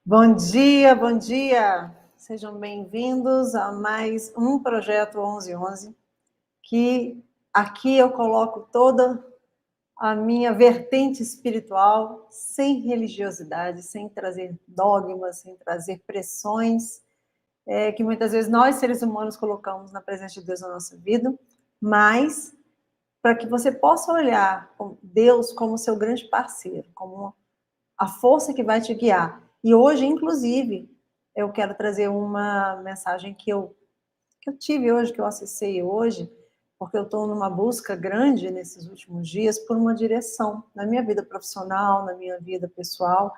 Bom dia, bom dia! Sejam bem-vindos a mais um Projeto 1111, que aqui eu coloco toda a minha vertente espiritual, sem religiosidade, sem trazer dogmas, sem trazer pressões, que muitas vezes nós, seres humanos, colocamos na presença de Deus na nossa vida, mas para que você possa olhar Deus como seu grande parceiro, como a força que vai te guiar. E hoje, inclusive, eu quero trazer uma mensagem que eu tive hoje, que eu acessei hoje, porque eu estou numa busca grande nesses últimos dias por uma direção na minha vida profissional, na minha vida pessoal.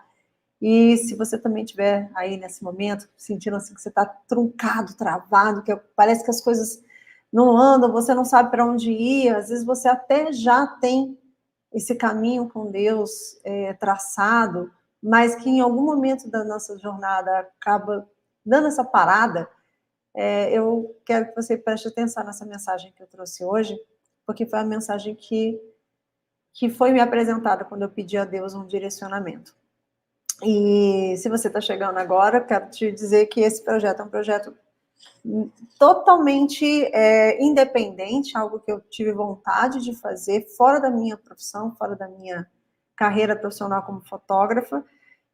E se você também estiver aí nesse momento, sentindo assim que você está truncado, travado, que parece que as coisas não andam, você não sabe para onde ir, às vezes você até já tem esse caminho com Deus traçado, mas que em algum momento da nossa jornada acaba dando essa parada, eu quero que você preste atenção nessa mensagem que eu trouxe hoje, porque foi a mensagem que foi me apresentada quando eu pedi a Deus um direcionamento. E se você está chegando agora, quero te dizer que esse projeto é um projeto totalmente independente, algo que eu tive vontade de fazer fora da minha profissão, fora da minha carreira profissional como fotógrafa,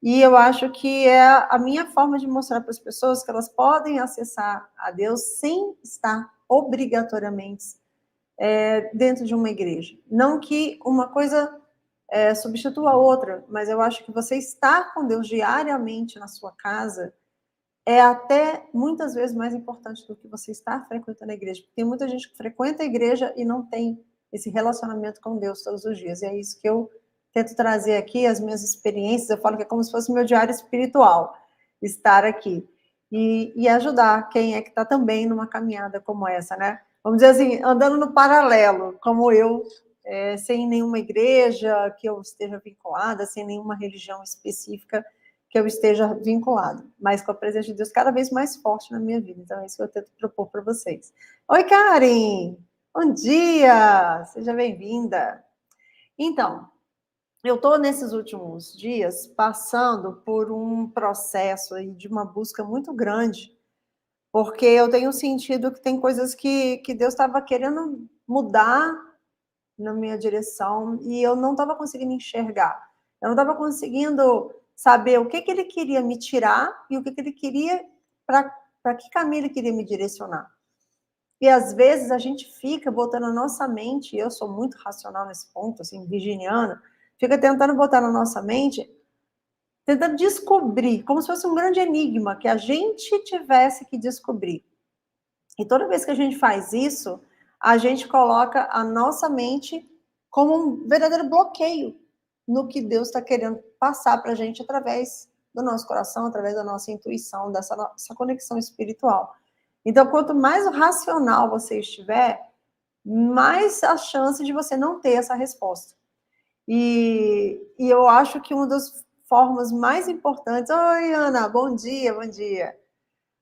e eu acho que é a minha forma de mostrar para as pessoas que elas podem acessar a Deus sem estar obrigatoriamente dentro de uma igreja. Não que uma coisa substitua a outra, mas eu acho que você estar com Deus diariamente na sua casa é até muitas vezes mais importante do que você estar frequentando a igreja. Porque tem muita gente que frequenta a igreja e não tem esse relacionamento com Deus todos os dias. E é isso que eu tento trazer aqui, as minhas experiências. Eu falo que é como se fosse meu diário espiritual, estar aqui. E ajudar quem é que está também numa caminhada como essa, né? Vamos dizer assim, andando no paralelo, como eu, sem nenhuma igreja que eu esteja vinculada, sem nenhuma religião específica que eu esteja vinculado, mas com a presença de Deus cada vez mais forte na minha vida. Então, é isso que eu tento propor para vocês. Oi, Karen! Bom dia! Seja bem-vinda. Então, eu estou nesses últimos dias passando por um processo aí de uma busca muito grande, porque eu tenho sentido que tem coisas que Deus estava querendo mudar na minha direção e eu não estava conseguindo enxergar. Eu não estava conseguindo saber o que ele queria me tirar e o que ele queria, para que caminho ele queria me direcionar. E às vezes a gente fica botando na nossa mente, e eu sou muito racional nesse ponto, assim, virginiana, fica tentando botar na nossa mente, tentando descobrir, como se fosse um grande enigma que a gente tivesse que descobrir. E toda vez que a gente faz isso, a gente coloca a nossa mente como um verdadeiro bloqueio no que Deus está querendo passar para a gente através do nosso coração, através da nossa intuição, dessa nossa conexão espiritual. Então, quanto mais racional você estiver, mais a chance de você não ter essa resposta. E eu acho que uma das formas mais importantes... Oi, Ana, bom dia, bom dia.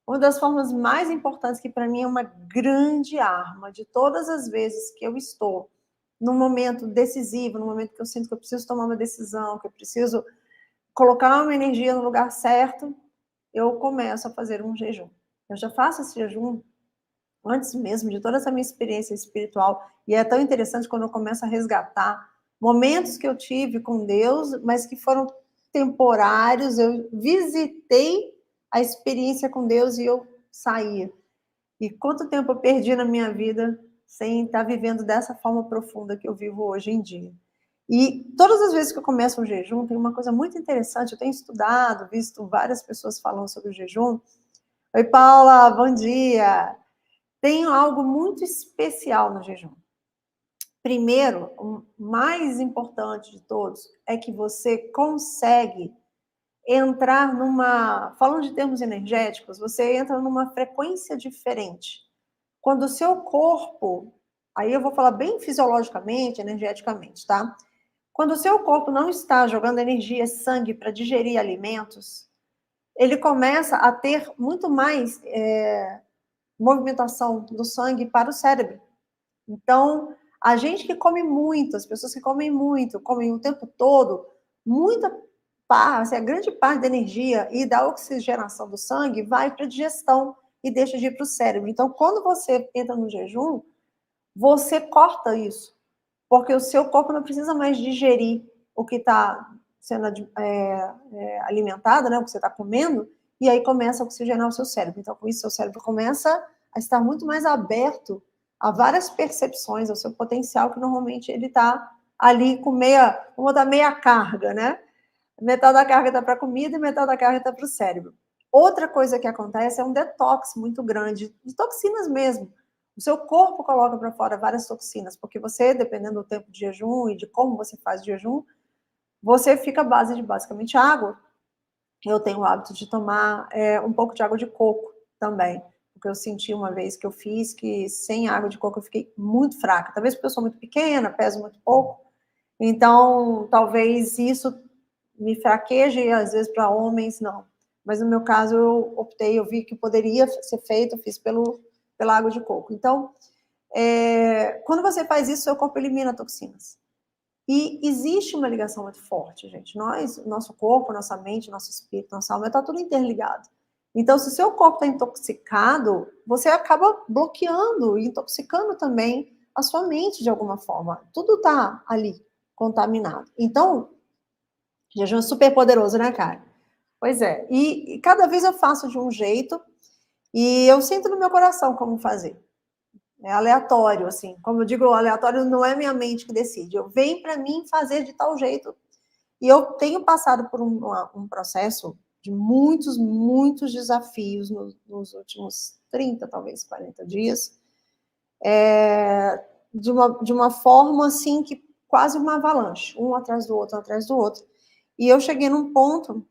Uma das formas mais importantes, que para mim é uma grande arma, de todas as vezes que eu estou num momento decisivo, num momento que eu sinto que eu preciso tomar uma decisão, que eu preciso colocar uma energia no lugar certo, eu começo a fazer um jejum. Eu já faço esse jejum antes mesmo de toda essa minha experiência espiritual, e é tão interessante quando eu começo a resgatar momentos que eu tive com Deus, mas que foram temporários. Eu visitei a experiência com Deus e eu saía. E quanto tempo eu perdi na minha vida sem estar vivendo dessa forma profunda que eu vivo hoje em dia. E todas as vezes que eu começo um jejum, tem uma coisa muito interessante. Eu tenho estudado, visto várias pessoas falando sobre o jejum. Oi, Paula, bom dia! Tem algo muito especial no jejum. Primeiro, o mais importante de todos é que você consegue entrar numa... Falando de termos energéticos, você entra numa frequência diferente. Quando o seu corpo... Aí eu vou falar bem fisiologicamente, energeticamente, tá? Quando o seu corpo não está jogando energia, sangue para digerir alimentos, ele começa a ter muito mais movimentação do sangue para o cérebro. Então, a gente que come muito, as pessoas que comem muito, comem o tempo todo, muita parte, a grande parte da energia e da oxigenação do sangue vai para a digestão e deixa de ir para o cérebro. Então, quando você entra no jejum, você corta isso, porque o seu corpo não precisa mais digerir o que está sendo alimentado, né, o que você está comendo, e aí começa a oxigenar o seu cérebro. Então, com isso, seu cérebro começa a estar muito mais aberto a várias percepções, ao seu potencial, que normalmente ele está ali com vamos botar meia carga, né? Metade da carga está para a comida e metade da carga está para o cérebro. Outra coisa que acontece é um detox muito grande, de toxinas mesmo. O seu corpo coloca para fora várias toxinas, porque você, dependendo do tempo de jejum e de como você faz o jejum, você fica à base de basicamente água. Eu tenho o hábito de tomar um pouco de água de coco também, porque eu senti uma vez que eu fiz que sem água de coco eu fiquei muito fraca. Talvez porque eu sou muito pequena, peso muito pouco, então talvez isso me fraqueja e às vezes para homens não. Mas no meu caso eu vi que poderia ser feito, eu fiz pela água de coco. Então, quando você faz isso, seu corpo elimina toxinas. E existe uma ligação muito forte, gente. Nosso corpo, nossa mente, nosso espírito, nossa alma, está tudo interligado. Então, se o seu corpo está intoxicado, você acaba bloqueando e intoxicando também a sua mente de alguma forma. Tudo está ali contaminado. Então, jejum é super poderoso, né, cara? Pois é. E cada vez eu faço de um jeito e eu sinto no meu coração como fazer. É aleatório, assim. Como eu digo, aleatório não é minha mente que decide. Eu venho para mim fazer de tal jeito. E eu tenho passado por um processo de muitos desafios nos últimos 30, talvez 40 dias. De uma forma, assim, que quase uma avalanche. Um atrás do outro, um atrás do outro. E eu cheguei num ponto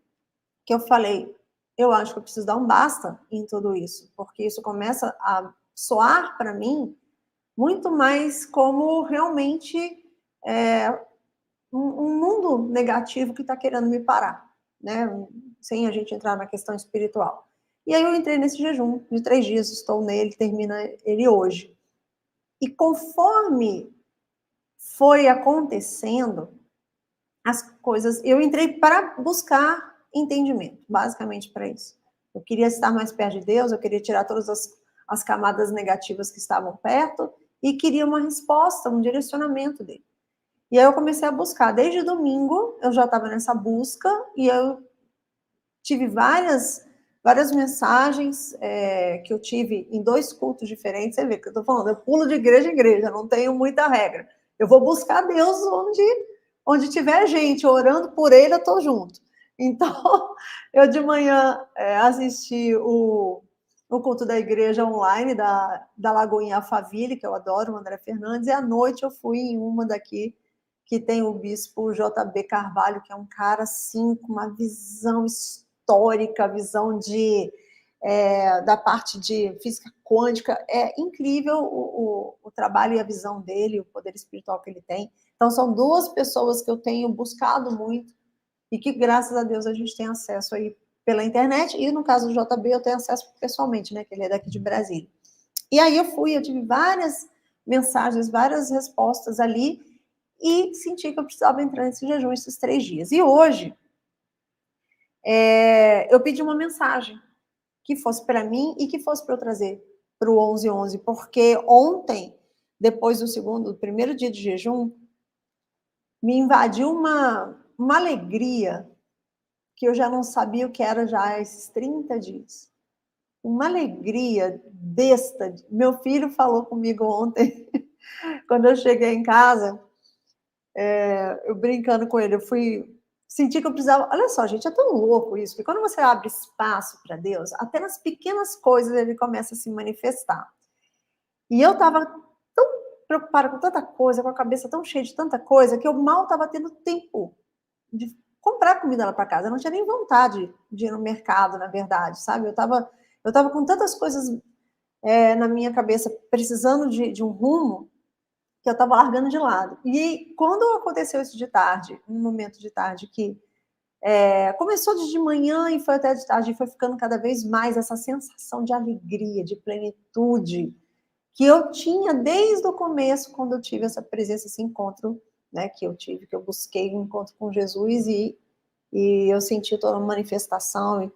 que eu falei, eu acho que eu preciso dar um basta em tudo isso. Porque isso começa a soar para mim muito mais como realmente um mundo negativo que está querendo me parar, né? Sem a gente entrar na questão espiritual. E aí eu entrei nesse jejum de 3 dias, estou nele, termina ele hoje. E conforme foi acontecendo, as coisas, eu entrei para buscar entendimento, basicamente para isso. Eu queria estar mais perto de Deus, eu queria tirar todas as camadas negativas que estavam perto e queria uma resposta, um direcionamento dele. E aí eu comecei a buscar. Desde domingo eu já estava nessa busca e eu tive várias mensagens que eu tive em 2 cultos diferentes. Você vê que eu estou falando, eu pulo de igreja em igreja, não tenho muita regra. Eu vou buscar Deus onde tiver gente orando por ele, eu estou junto. Então, eu de manhã assisti o culto da igreja online da Lagoinha Alphaville, que eu adoro, o André Fernandes, e à noite eu fui em uma daqui que tem o bispo JB Carvalho, que é um cara, assim, com uma visão histórica, visão da parte de física quântica. É incrível o trabalho e a visão dele, o poder espiritual que ele tem. Então, são 2 pessoas que eu tenho buscado muito e que, graças a Deus, a gente tem acesso aí pela internet. E, no caso do JB, eu tenho acesso pessoalmente, né, que ele é daqui de Brasília. E aí eu tive várias mensagens, várias respostas ali, e senti que eu precisava entrar nesse jejum esses 3 dias. E hoje, eu pedi uma mensagem que fosse para mim e que fosse para eu trazer para o 11/11, porque ontem, depois do primeiro dia de jejum, me invadiu uma alegria que eu já não sabia o que era já esses 30 dias. Uma alegria besta. Meu filho falou comigo ontem, quando eu cheguei em casa, eu brincando com ele, senti que eu precisava. Olha só, gente, é tão louco isso, que quando você abre espaço para Deus, até nas pequenas coisas ele começa a se manifestar. E eu estava tão preocupada com tanta coisa, com a cabeça tão cheia de tanta coisa, que eu mal estava tendo tempo de comprar comida lá para casa. Eu não tinha nem vontade de ir no mercado, na verdade, sabe? Eu estava com tantas coisas na minha cabeça, precisando de um rumo, que eu estava largando de lado. E quando aconteceu isso de tarde, um momento de tarde que começou de manhã e foi até de tarde, e foi ficando cada vez mais essa sensação de alegria, de plenitude, que eu tinha desde o começo, quando eu tive essa presença, esse encontro, né, que eu busquei um encontro com Jesus, e e eu senti toda uma manifestação,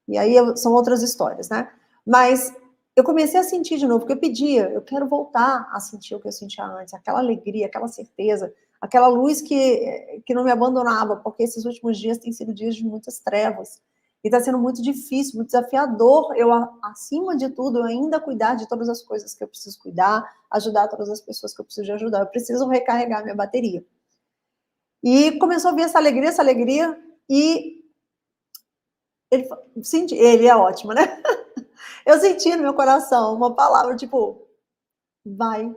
e aí são outras histórias, né? Mas eu comecei a sentir de novo, porque eu pedia, eu quero voltar a sentir o que eu sentia antes, aquela alegria, aquela certeza, aquela luz que não me abandonava, porque esses últimos dias têm sido dias de muitas trevas, e está sendo muito difícil, muito desafiador, eu, acima de tudo, eu ainda cuidar de todas as coisas que eu preciso cuidar, ajudar todas as pessoas que eu preciso de ajudar, eu preciso recarregar minha bateria. E começou a vir essa alegria, e ele é ótimo, né? Eu senti no meu coração uma palavra, tipo, vai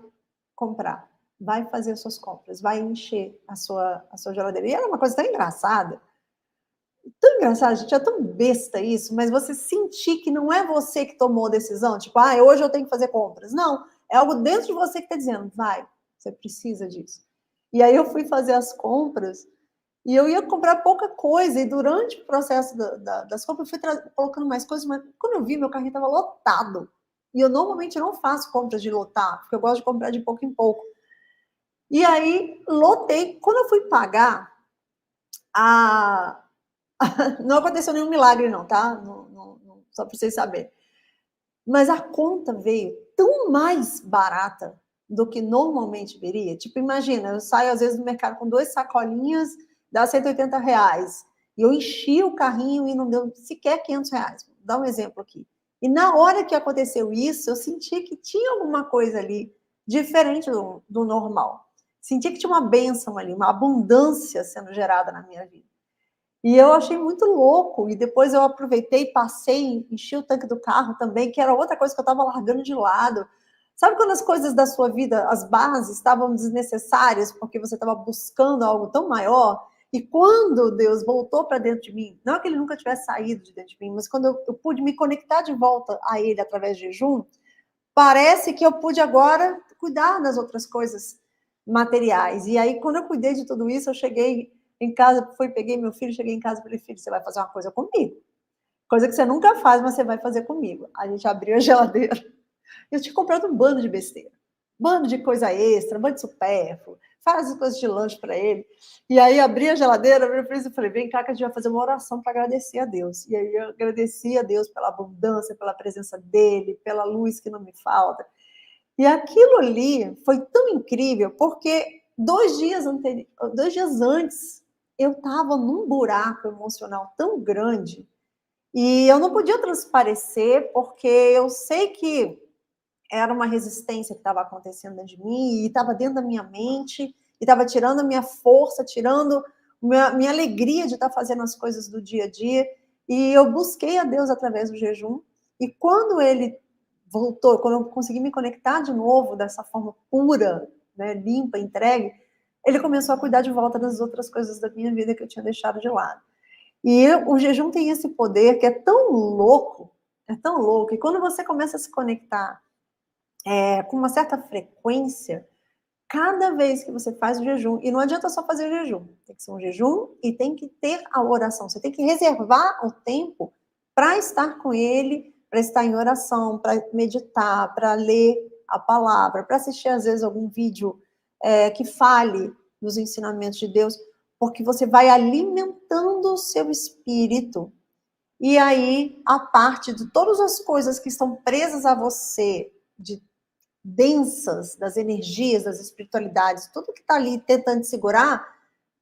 comprar, vai fazer as suas compras, vai encher a sua geladeira. E era uma coisa tão engraçada, gente, é tão besta isso, mas você sentir que não é você que tomou a decisão, tipo, hoje eu tenho que fazer compras. Não, é algo dentro de você que está dizendo, vai, você precisa disso. E aí eu fui fazer as compras, e eu ia comprar pouca coisa, e durante o processo das compras, eu fui colocando mais coisas, mas quando eu vi, meu carrinho estava lotado. E eu normalmente não faço compras de lotar, porque eu gosto de comprar de pouco em pouco. E aí, lotei. Quando eu fui pagar, não aconteceu nenhum milagre, não, tá? Só para vocês saberem. Mas a conta veio tão mais barata do que normalmente viria. Tipo, imagina, eu saio às vezes do mercado com 2 sacolinhas, dá R$180. E eu enchi o carrinho e não deu sequer R$500. Vou dar um exemplo aqui. E na hora que aconteceu isso, eu senti que tinha alguma coisa ali diferente do normal. Senti que tinha uma bênção ali, uma abundância sendo gerada na minha vida. E eu achei muito louco, e depois eu aproveitei, passei, enchi o tanque do carro também, que era outra coisa que eu estava largando de lado. Sabe quando as coisas da sua vida, as bases, estavam desnecessárias, porque você estava buscando algo tão maior? E quando Deus voltou para dentro de mim, não é que ele nunca tivesse saído de dentro de mim, mas quando eu pude me conectar de volta a ele através de jejum, parece que eu pude agora cuidar das outras coisas materiais. E aí, quando eu cuidei de tudo isso, eu cheguei em casa, peguei meu filho, cheguei em casa e falei, filho, você vai fazer uma coisa comigo. Coisa que você nunca faz, mas você vai fazer comigo. A gente abriu a geladeira. Eu tinha comprado um bando de besteira. Bando de coisa extra, bando de supérfluo. Faz as coisas de lanche para ele. E aí abri a geladeira, e falei, vem cá que a gente vai fazer uma oração para agradecer a Deus. E aí eu agradeci a Deus pela abundância, pela presença dele, pela luz que não me falta. E aquilo ali foi tão incrível, porque 2 dias antes, eu estava num buraco emocional tão grande, e eu não podia transparecer, porque eu sei que era uma resistência que estava acontecendo dentro de mim, e estava dentro da minha mente, e estava tirando a minha força, tirando minha alegria de estar fazendo as coisas do dia a dia, e eu busquei a Deus através do jejum, e quando ele voltou, quando eu consegui me conectar de novo dessa forma pura, né, limpa, entregue, ele começou a cuidar de volta das outras coisas da minha vida que eu tinha deixado de lado. E o jejum tem esse poder que é tão louco, e quando você começa a se conectar com uma certa frequência, cada vez que você faz o jejum, e não adianta só fazer o jejum, tem que ser um jejum e tem que ter a oração, você tem que reservar o tempo para estar com ele, para estar em oração, para meditar, para ler a palavra, para assistir às vezes algum vídeo que fale dos ensinamentos de Deus, porque você vai alimentando o seu espírito, e aí a parte de todas as coisas que estão presas a você, de densas, das energias, das espiritualidades, tudo que está ali tentando segurar,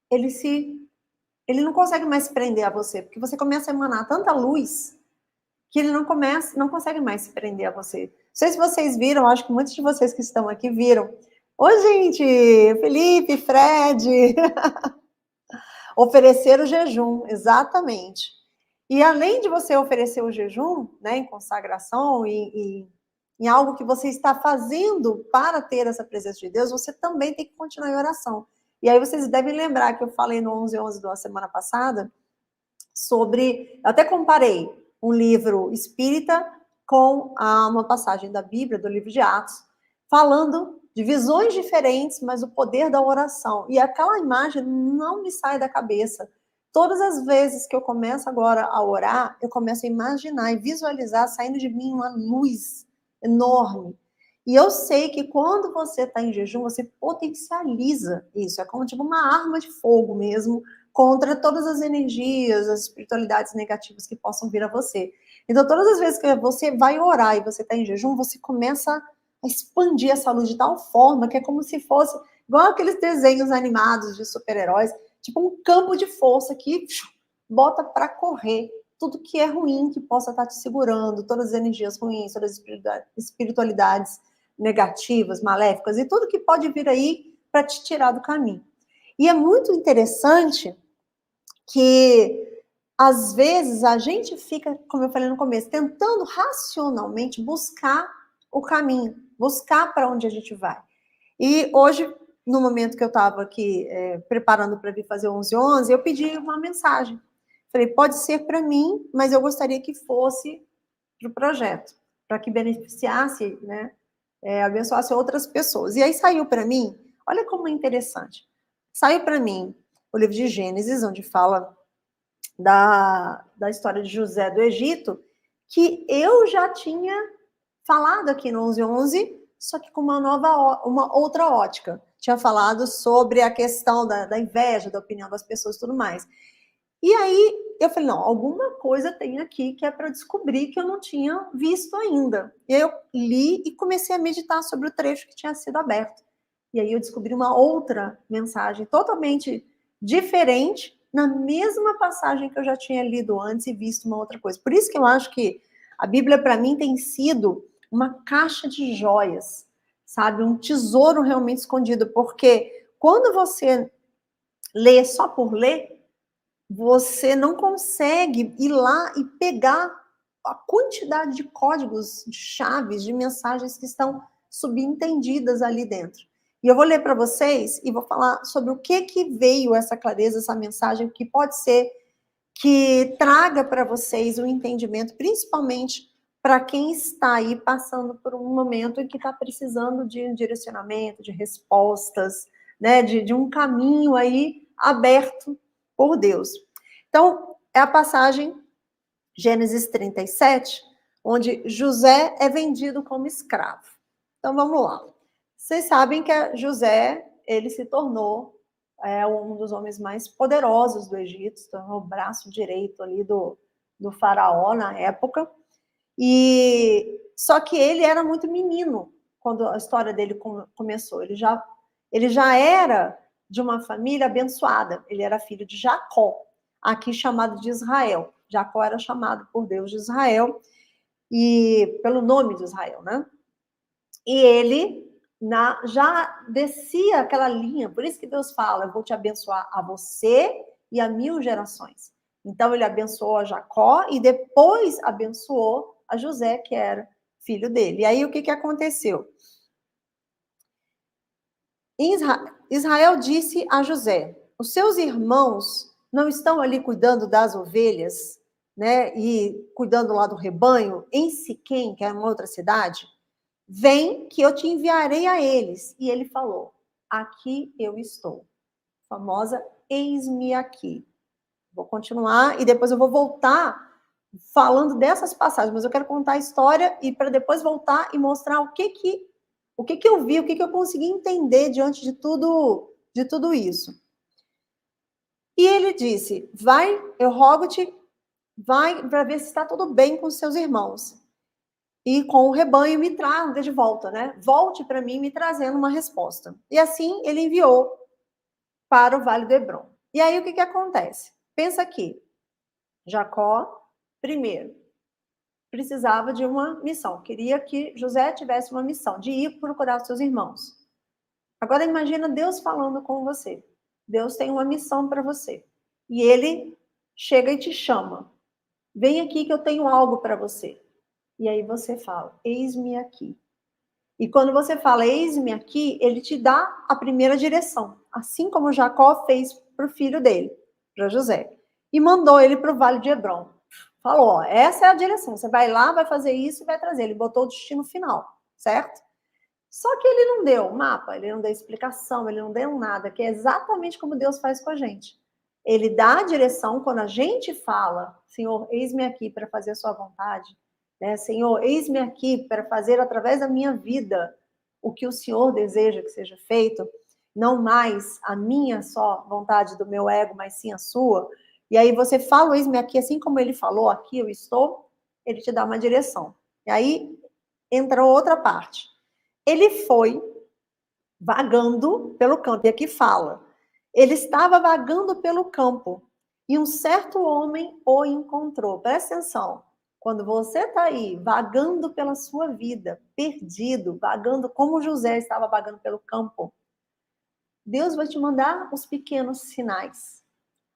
ele não consegue mais prender a você, porque você começa a emanar tanta luz que ele não consegue mais se prender a você. Não sei se vocês viram, acho que muitos de vocês que estão aqui viram. Oi, gente, Felipe, Fred, oferecer o jejum, exatamente. E além de você oferecer o jejum, né, em consagração e em algo que você está fazendo para ter essa presença de Deus, você também tem que continuar em oração. E aí vocês devem lembrar que eu falei no 11:11 da semana passada sobre, eu até comparei um livro espírita com uma passagem da Bíblia, do livro de Atos, falando de visões diferentes, mas o poder da oração. E aquela imagem não me sai da cabeça. Todas as vezes que eu começo agora a orar, eu começo a imaginar e visualizar saindo de mim uma luz enorme. E eu sei que quando você está em jejum, você potencializa isso. É como tipo uma arma de fogo mesmo, contra todas as energias, as espiritualidades negativas que possam vir a você. Então, todas as vezes que você vai orar e você está em jejum, você começa a expandir essa luz de tal forma que é como se fosse igual aqueles desenhos animados de super-heróis, tipo um campo de força que bota para correr tudo que é ruim que possa estar te segurando, todas as energias ruins, todas as espiritualidades negativas, maléficas, e tudo que pode vir aí para te tirar do caminho. E é muito interessante que, às vezes, a gente fica, como eu falei no começo, tentando racionalmente buscar o caminho, buscar para onde a gente vai. E hoje, no momento que eu estava aqui preparando para vir fazer 11h11, eu pedi uma mensagem. Falei, pode ser para mim, mas eu gostaria que fosse para o projeto, para que beneficiasse, né, abençoasse outras pessoas. E aí saiu para mim, olha como é interessante, saiu para mim o livro de Gênesis, onde fala da história de José do Egito, que eu já tinha falado aqui no 11h11, só que com uma outra ótica. Tinha falado sobre a questão da inveja, da opinião das pessoas e tudo mais. E aí eu falei, não, alguma coisa tem aqui que é para descobrir que eu não tinha visto ainda. E aí eu li e comecei a meditar sobre o trecho que tinha sido aberto. E aí eu descobri uma outra mensagem totalmente diferente na mesma passagem que eu já tinha lido antes e visto uma outra coisa. Por isso que eu acho que a Bíblia, para mim, tem sido uma caixa de joias, sabe? Um tesouro realmente escondido. Porque quando você lê só por ler, você não consegue ir lá e pegar a quantidade de códigos, de chaves, de mensagens que estão subentendidas ali dentro. E eu vou ler para vocês e vou falar sobre o que veio essa clareza, essa mensagem, que pode ser que traga para vocês um entendimento, principalmente para quem está aí passando por um momento em que está precisando de um direcionamento, de respostas, né, de um caminho aí aberto por Deus. Então, é a passagem Gênesis 37, onde José é vendido como escravo. Então, vamos lá. Vocês sabem que José, ele se tornou um dos homens mais poderosos do Egito, se tornou o braço direito ali do faraó na época. E só que ele era muito menino quando a história dele começou. Ele já era de uma família abençoada. Ele era filho de Jacó, aqui chamado de Israel. Jacó era chamado por Deus de Israel, e pelo nome de Israel, né? E ele já descia aquela linha, por isso que Deus fala, eu vou te abençoar a você e a 1000 gerações. Então ele abençoou a Jacó e depois abençoou a José, que era filho dele. E aí o que aconteceu? Israel disse a José, os seus irmãos não estão ali cuidando das ovelhas, né, e cuidando lá do rebanho, em Siquém, que é uma outra cidade? Vem que eu te enviarei a eles. E ele falou, aqui eu estou. Famosa, eis-me aqui. Vou continuar e depois eu vou voltar falando dessas passagens, mas eu quero contar a história e para depois voltar e mostrar o que eu vi, o que eu consegui entender diante de tudo isso. E ele disse, vai, eu rogo-te, vai para ver se está tudo bem com os seus irmãos. E com o rebanho me traga de volta, né? Volte para mim me trazendo uma resposta. E assim ele enviou para o Vale do Hebrom. E aí o que acontece? Pensa aqui, Jacó, primeiro, precisava de uma missão. Queria que José tivesse uma missão, de ir procurar os seus irmãos. Agora imagina Deus falando com você. Deus tem uma missão para você. E ele chega e te chama. Vem aqui que eu tenho algo para você. E aí você fala, eis-me aqui. E quando você fala, eis-me aqui, ele te dá a primeira direção. Assim como Jacó fez para o filho dele, para José. E mandou ele para o Vale de Hebrom. Falou, ó, essa é a direção. Você vai lá, vai fazer isso e vai trazer. Ele botou o destino final, certo? Só que ele não deu mapa, ele não deu explicação, ele não deu nada, que é exatamente como Deus faz com a gente. Ele dá a direção quando a gente fala, Senhor, eis-me aqui para fazer a sua vontade, né? Senhor, eis-me aqui para fazer através da minha vida o que o Senhor deseja que seja feito. não mais a minha só vontade do meu ego, mas sim a sua. E aí você fala, eis-me aqui, assim como ele falou, aqui eu estou, ele te dá uma direção. E aí entra outra parte. Ele foi vagando pelo campo, e aqui fala, ele estava vagando pelo campo, e um certo homem o encontrou. Presta atenção, quando você está aí, vagando pela sua vida, perdido, vagando como José estava vagando pelo campo, Deus vai te mandar os pequenos sinais.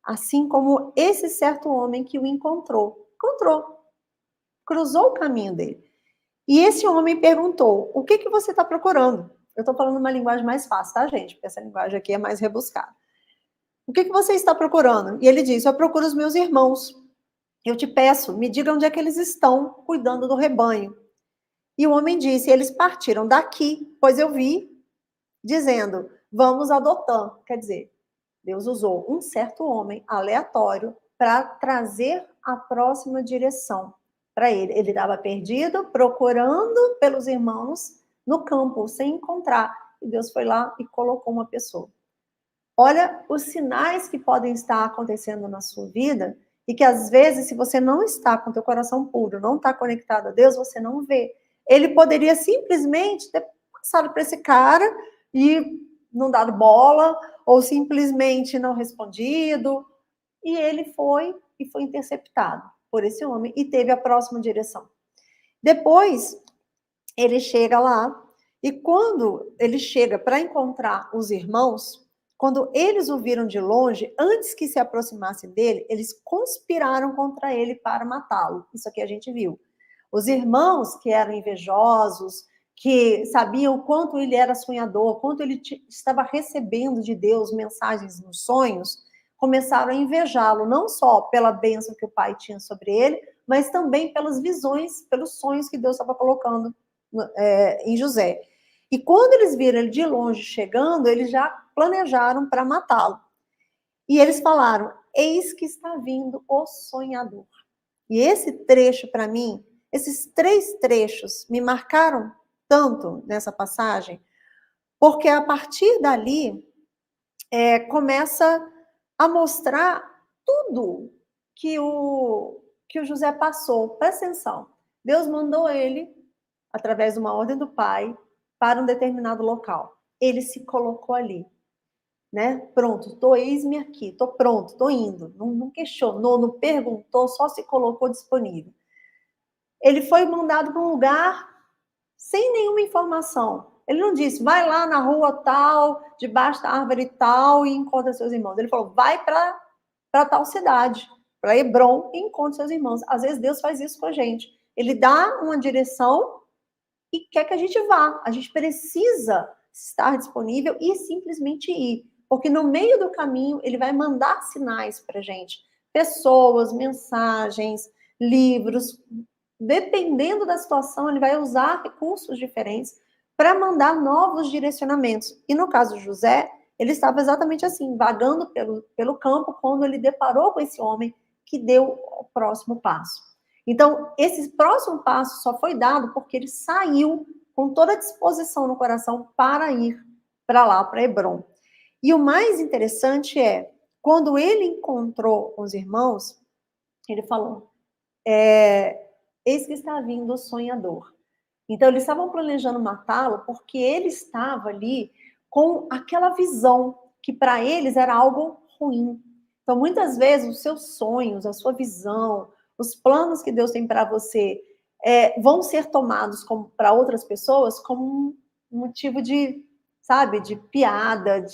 Assim como esse certo homem que o encontrou. Cruzou o caminho dele. E esse homem perguntou, o que você está procurando? Eu estou falando uma linguagem mais fácil, tá, gente? Porque essa linguagem aqui é mais rebuscada. O que você está procurando? E ele disse, eu procuro os meus irmãos. Eu te peço, me diga onde é que eles estão cuidando do rebanho. E o homem disse, eles partiram daqui, pois eu vi, dizendo, vamos a Dotã. Quer dizer, Deus usou um certo homem aleatório para trazer a próxima direção para ele. Ele estava perdido, procurando pelos irmãos no campo, sem encontrar. E Deus foi lá e colocou uma pessoa. Olha os sinais que podem estar acontecendo na sua vida e que às vezes, se você não está com teu coração puro, não está conectado a Deus, você não vê. Ele poderia simplesmente ter passado para esse cara e não dado bola, ou simplesmente não respondido, e ele foi interceptado por esse homem e teve a próxima direção. Depois, ele chega lá, e quando ele chega para encontrar os irmãos, quando eles o viram de longe, antes que se aproximassem dele, eles conspiraram contra ele para matá-lo. Isso aqui a gente viu. Os irmãos que eram invejosos, que sabiam o quanto ele era sonhador, quanto ele estava recebendo de Deus mensagens nos sonhos, começaram a invejá-lo, não só pela bênção que o pai tinha sobre ele, mas também pelas visões, pelos sonhos que Deus estava colocando em José. E quando eles viram ele de longe chegando, eles já planejaram para matá-lo. E eles falaram, eis que está vindo o sonhador. E esse trecho, para mim, esses 3 trechos me marcaram tanto nessa passagem, porque a partir dali começa a mostrar tudo que o José passou. Presta atenção. Deus mandou ele, através de uma ordem do pai, para um determinado local. Ele se colocou ali, né? Pronto, eis-me aqui, tô pronto, tô indo. Não questionou, não perguntou, só se colocou disponível. Ele foi mandado para um lugar sem nenhuma informação. Ele não disse, vai lá na rua tal, debaixo da árvore tal e encontra seus irmãos. Ele falou, vai para tal cidade, para Hebron e encontra seus irmãos. Às vezes Deus faz isso com a gente. Ele dá uma direção e quer que a gente vá. A gente precisa estar disponível e simplesmente ir. Porque no meio do caminho, ele vai mandar sinais para a gente. Pessoas, mensagens, livros. Dependendo da situação, ele vai usar recursos diferentes para mandar novos direcionamentos. E no caso de José, ele estava exatamente assim, vagando pelo campo, quando ele deparou com esse homem que deu o próximo passo. Então, esse próximo passo só foi dado porque ele saiu com toda a disposição no coração para ir para lá, para Hebron. E o mais interessante é, quando ele encontrou os irmãos, ele falou, eis que está vindo o sonhador. Então, eles estavam planejando matá-lo porque ele estava ali com aquela visão que para eles era algo ruim. Então, muitas vezes, os seus sonhos, a sua visão, os planos que Deus tem para você vão ser tomados para outras pessoas como um motivo de, sabe, de piada,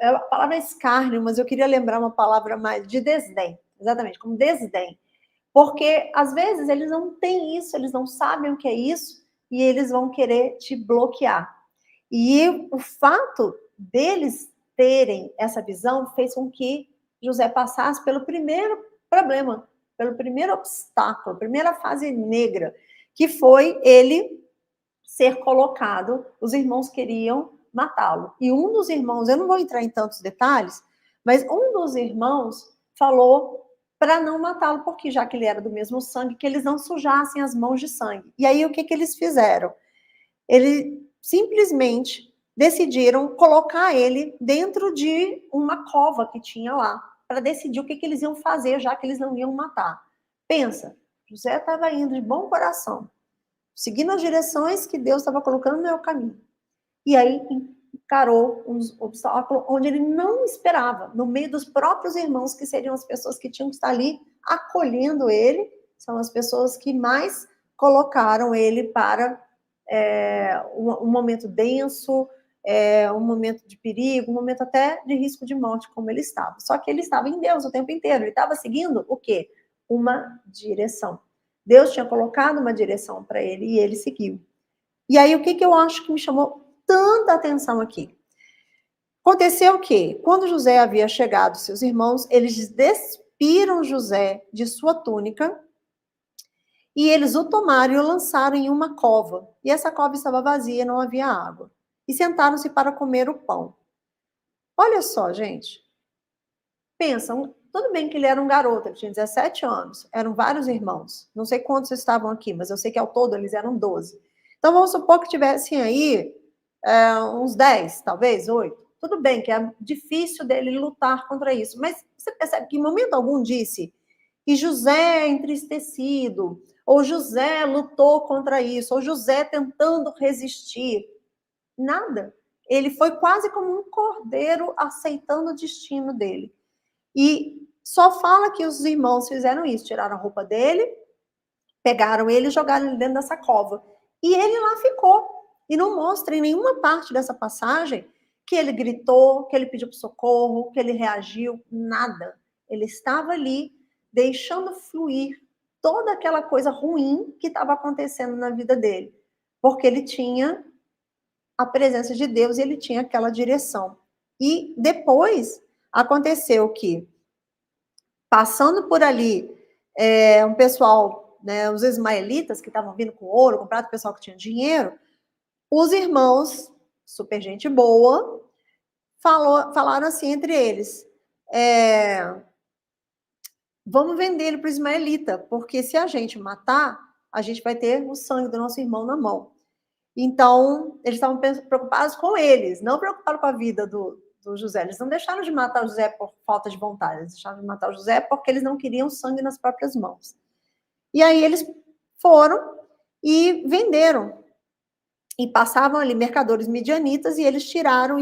a palavra é escárnio, mas eu queria lembrar uma palavra mais de desdém, exatamente, como desdém. Porque, às vezes, eles não têm isso, eles não sabem o que é isso, e eles vão querer te bloquear. E o fato deles terem essa visão fez com que José passasse pelo primeiro problema, pelo primeiro obstáculo, a primeira fase negra, que foi ele ser colocado, os irmãos queriam matá-lo. E um dos irmãos, eu não vou entrar em tantos detalhes, mas um dos irmãos falou para não matá-lo, porque já que ele era do mesmo sangue, que eles não sujassem as mãos de sangue. E aí o que eles fizeram? Ele simplesmente decidiram colocar ele dentro de uma cova que tinha lá, para decidir o que eles iam fazer, já que eles não iam matar. Pensa, José estava indo de bom coração, seguindo as direções que Deus estava colocando no meu caminho. E aí encarou um obstáculo onde ele não esperava, no meio dos próprios irmãos, que seriam as pessoas que tinham que estar ali acolhendo ele, são as pessoas que mais colocaram ele para um momento denso, um momento de perigo, um momento até de risco de morte, como ele estava. Só que ele estava em Deus o tempo inteiro, ele estava seguindo o quê? Uma direção. Deus tinha colocado uma direção para ele e ele seguiu. E aí, o que eu acho que me chamou tanta atenção aqui? Aconteceu o quê? Quando José havia chegado, seus irmãos, eles despiram José de sua túnica e eles o tomaram e o lançaram em uma cova. E essa cova estava vazia, não havia água. E sentaram-se para comer o pão. Olha só, gente. Pensam, tudo bem que ele era um garoto, ele tinha 17 anos, eram vários irmãos. Não sei quantos estavam aqui, mas eu sei que ao todo eles eram 12. Então vamos supor que tivessem aí uns 10, talvez 8. Tudo bem que é difícil dele lutar contra isso, mas você percebe que em momento algum disse que José é entristecido, ou José lutou contra isso, ou José tentando resistir. Nada. Ele foi quase como um cordeiro aceitando o destino dele. E só fala que os irmãos fizeram isso, tiraram a roupa dele, pegaram ele e jogaram ele dentro dessa cova. E ele lá ficou. E não mostra em nenhuma parte dessa passagem que ele gritou, que ele pediu socorro, que ele reagiu, nada. Ele estava ali deixando fluir toda aquela coisa ruim que estava acontecendo na vida dele. Porque ele tinha a presença de Deus e ele tinha aquela direção. E depois aconteceu que, passando por ali, um pessoal, né, os ismaelitas que estavam vindo com ouro, comprado, o pessoal que tinha dinheiro, os irmãos, super gente boa, falaram assim entre eles, vamos vender ele para o ismaelita, porque se a gente matar, a gente vai ter o sangue do nosso irmão na mão. Então, eles estavam preocupados com eles, não preocupados com a vida do José. Eles não deixaram de matar o José por falta de vontade, eles deixaram de matar o José porque eles não queriam sangue nas próprias mãos. E aí eles foram e venderam. E passavam ali mercadores midianitas e eles tiraram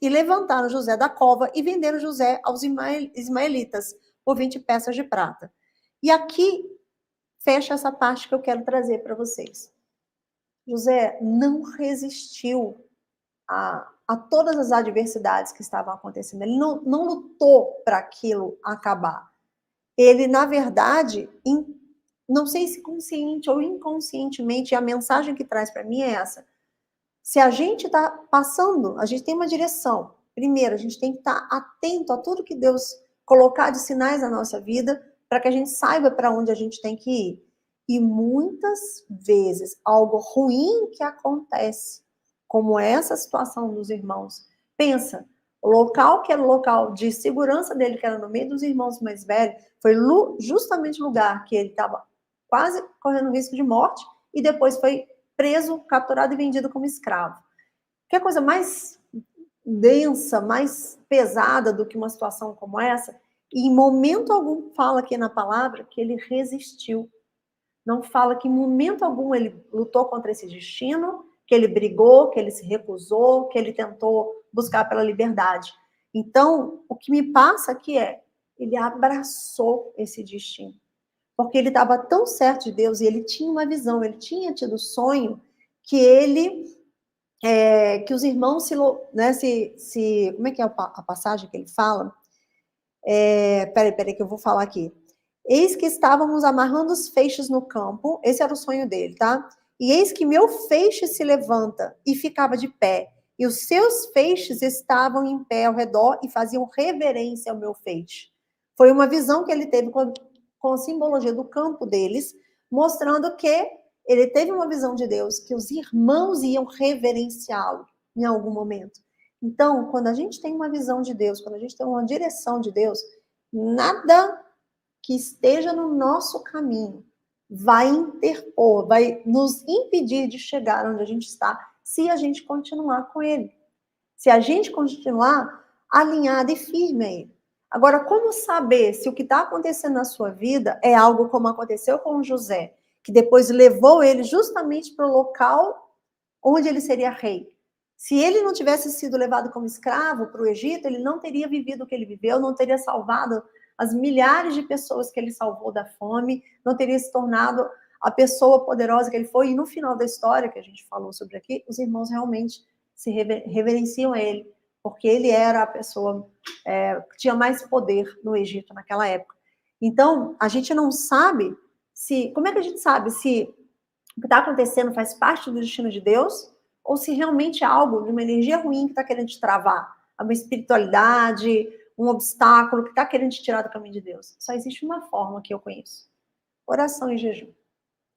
e levantaram José da cova e venderam José aos ismaelitas por 20 peças de prata. E aqui fecha essa parte que eu quero trazer para vocês. José não resistiu a todas as adversidades que estavam acontecendo. Ele não lutou para aquilo acabar. Ele, na verdade, não sei se consciente ou inconscientemente, a mensagem que traz para mim é essa. Se a gente está passando, a gente tem uma direção. Primeiro, a gente tem que estar atento a tudo que Deus colocar de sinais na nossa vida, para que a gente saiba para onde a gente tem que ir. E muitas vezes, algo ruim que acontece, como essa situação dos irmãos, pensa, o local que era o local de segurança dele, que era no meio dos irmãos mais velhos, foi justamente o lugar que ele estava quase correndo risco de morte, e depois foi preso, capturado e vendido como escravo. Que é coisa mais densa, mais pesada do que uma situação como essa? E em momento algum fala aqui na palavra que ele resistiu. Não fala que em momento algum ele lutou contra esse destino, que ele brigou, que ele se recusou, que ele tentou buscar pela liberdade. Então, o que me passa aqui é, ele abraçou esse destino. Porque ele estava tão certo de Deus e ele tinha uma visão, ele tinha tido sonho que que os irmãos como é que é a passagem que ele fala? Peraí que eu vou falar aqui. Eis que estávamos amarrando os feixes no campo, esse era o sonho dele, tá? E eis que meu feixe se levanta e ficava de pé, e os seus feixes estavam em pé ao redor e faziam reverência ao meu feixe. Foi uma visão que ele teve com a simbologia do campo deles, mostrando que ele teve uma visão de Deus, que os irmãos iam reverenciá-lo em algum momento. Então, quando a gente tem uma visão de Deus, quando a gente tem uma direção de Deus, nada que esteja no nosso caminho vai interpor, vai nos impedir de chegar onde a gente está, se a gente continuar com ele. Se a gente continuar alinhado e firme a ele. Agora, como saber se o que está acontecendo na sua vida é algo como aconteceu com José, que depois levou ele justamente para o local onde ele seria rei? Se ele não tivesse sido levado como escravo para o Egito, ele não teria vivido o que ele viveu, não teria salvado as milhares de pessoas que ele salvou da fome, não teria se tornado a pessoa poderosa que ele foi. E no final da história que a gente falou sobre aqui, os irmãos realmente se reverenciam a ele, porque ele era a pessoa que tinha mais poder no Egito naquela época. Então, a gente não sabe se... Como é que a gente sabe se o que está acontecendo faz parte do destino de Deus ou se realmente é algo de uma energia ruim que está querendo te travar, uma espiritualidade, um obstáculo que está querendo te tirar do caminho de Deus? Só existe uma forma que eu conheço: oração e jejum.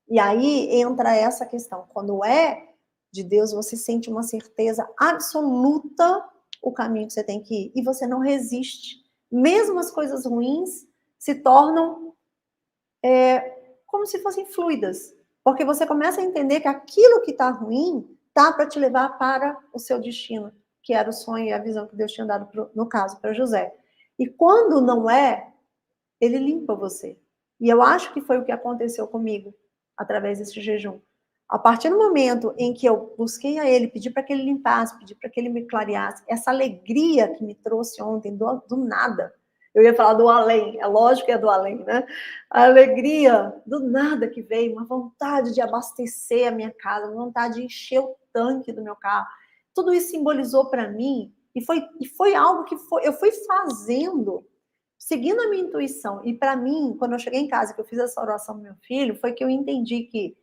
E aí entra essa questão. Quando é de Deus, você sente uma certeza absoluta o caminho que você tem que ir. E você não resiste. Mesmo as coisas ruins se tornam como se fossem fluidas. Porque você começa a entender que aquilo que está ruim está para te levar para o seu destino, que era o sonho e a visão que Deus tinha dado, no caso, para José. E quando não é, ele limpa você. E eu acho que foi o que aconteceu comigo, através desse jejum. A partir do momento em que eu busquei a ele, pedi para que ele limpasse, pedi para que ele me clareasse, essa alegria que me trouxe ontem, do nada, eu ia falar do além, é lógico que é do além, né? A alegria do nada que veio, uma vontade de abastecer a minha casa, uma vontade de encher o tanque do meu carro. Tudo isso simbolizou para mim, e foi algo que eu fui fazendo seguindo a minha intuição. E para mim, quando eu cheguei em casa, que eu fiz essa oração do meu filho, foi que eu entendi que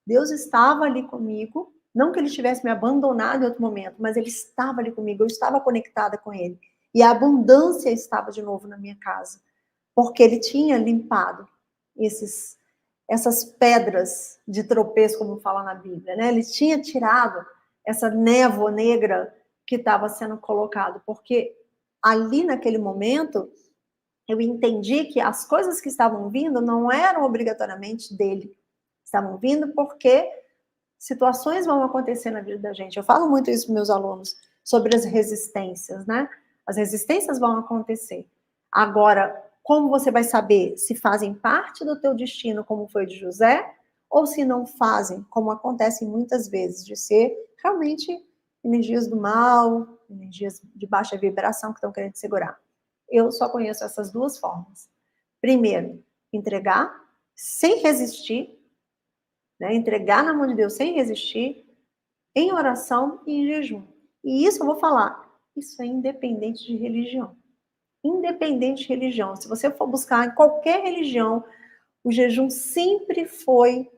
Deus estava ali comigo, não que ele tivesse me abandonado em outro momento, mas ele estava ali comigo, eu estava conectada com ele. E a abundância estava de novo na minha casa, porque ele tinha limpado essas pedras de tropeço, como fala na Bíblia, né? Ele tinha tirado essa névoa negra que estava sendo colocado, porque ali naquele momento eu entendi que as coisas que estavam vindo não eram obrigatoriamente dele. Estavam vindo porque situações vão acontecer na vida da gente. Eu falo muito isso para meus alunos, sobre as resistências, né? As resistências vão acontecer. Agora, como você vai saber se fazem parte do teu destino, como foi de José, ou se não fazem, como acontece muitas vezes, de ser realmente energias do mal, energias de baixa vibração que estão querendo segurar? Eu só conheço essas duas formas. Primeiro, entregar sem resistir, né? Entregar na mão de Deus sem resistir, em oração e em jejum. E isso eu vou falar, isso é independente de religião. Independente de religião. Se você for buscar em qualquer religião, o jejum sempre foi